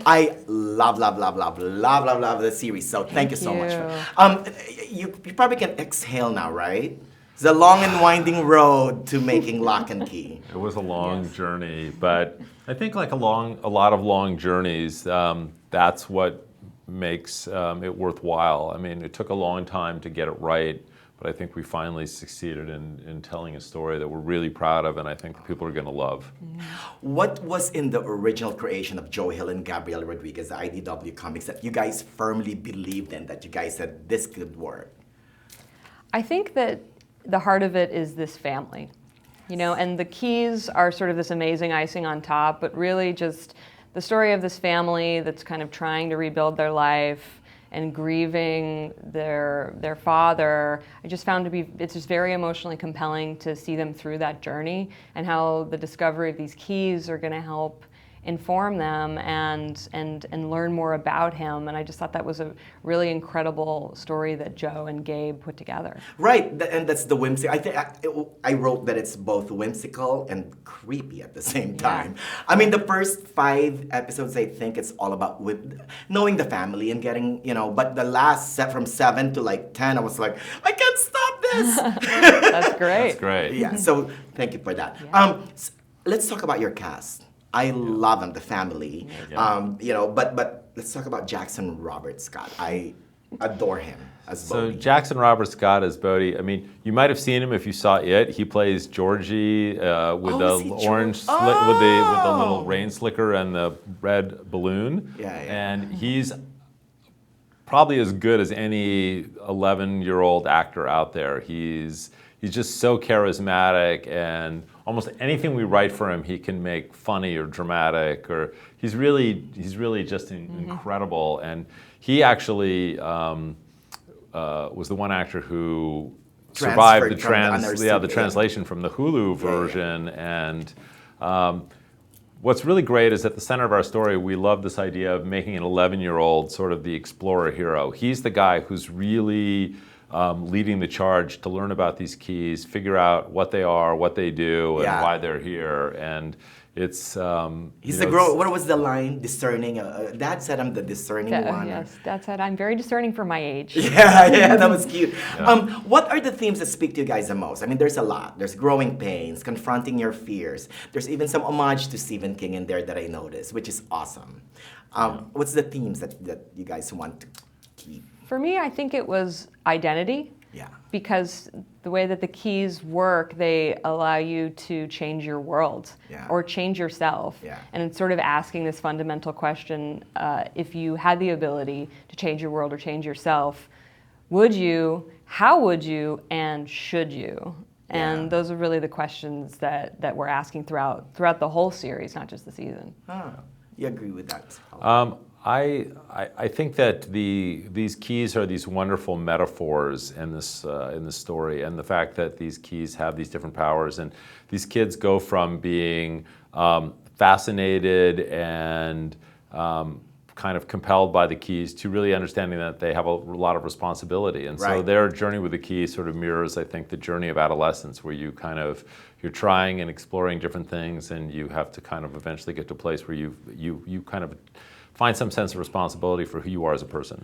I love the series. So thank you so much. You probably can exhale now, right? It's a long and winding road to making Locke and Key. It was a long journey, but I think like a lot of long journeys, that's what makes it worthwhile. I mean, it took a long time to get it right, but I think we finally succeeded in telling a story that we're really proud of, and I think people are going to love. What was in the original creation of Joe Hill and Gabriel Rodriguez, the IDW comics, that you guys firmly believed in, that you guys said this could work? I think that the heart of it is this family, and the Keys are sort of this amazing icing on top, but really just the story of this family that's kind of trying to rebuild their life and grieving their father. I just found it's just very emotionally compelling to see them through that journey, and how the discovery of these keys are going to help inform them and learn more about him. And I just thought that was a really incredible story that Joe and Gabe put together. Right, and that's the whimsy. I think I wrote that it's both whimsical and creepy at the same time. I mean, the first 5 episodes, I think it's all about knowing the family and getting, but the last set from 7 to like 10, I was like, I can't stop this. That's great. That's great. Yeah, so thank you for that. Let's talk about your cast. I love them, the family. But let's talk about Jackson Robert Scott. I adore him as Bode. So Jackson Robert Scott as Bode. I mean, you might have seen him if you saw It. He plays Georgie with the orange with the little rain slicker and the red balloon. And he's probably as good as any 11-year-old actor out there. He's just so charismatic, and almost anything we write for him, he can make funny or dramatic, or he's really just incredible. And he actually was the one actor who survived the translation from the Hulu version. And what's really great is at the center of our story, we love this idea of making an 11-year-old sort of the explorer hero. He's the guy who's really leading the charge to learn about these keys, figure out what they are, what they do, and why they're here. And it's he's the girl. What was the line? Discerning. Dad said I'm the discerning one. Yes, Dad said I'm very discerning for my age. Yeah, that was cute. What are the themes that speak to you guys the most? I mean, there's a lot. There's growing pains, confronting your fears. There's even some homage to Stephen King in there that I noticed, which is awesome. What's the themes that you guys want to keep? For me, I think it was identity. Yeah. Because the way that the keys work, they allow you to change your world or change yourself. Yeah. And it's sort of asking this fundamental question, if you had the ability to change your world or change yourself, would you, how would you, and should you? And those are really the questions that we're asking throughout the whole series, not just the season. You agree with that? I think that these keys are these wonderful metaphors in this story, and the fact that these keys have these different powers, and these kids go from being fascinated and kind of compelled by the keys to really understanding that they have a lot of responsibility. And so their journey with the keys sort of mirrors, I think, the journey of adolescence, where you're trying and exploring different things, and you have to kind of eventually get to a place where you kind of find some sense of responsibility for who you are as a person.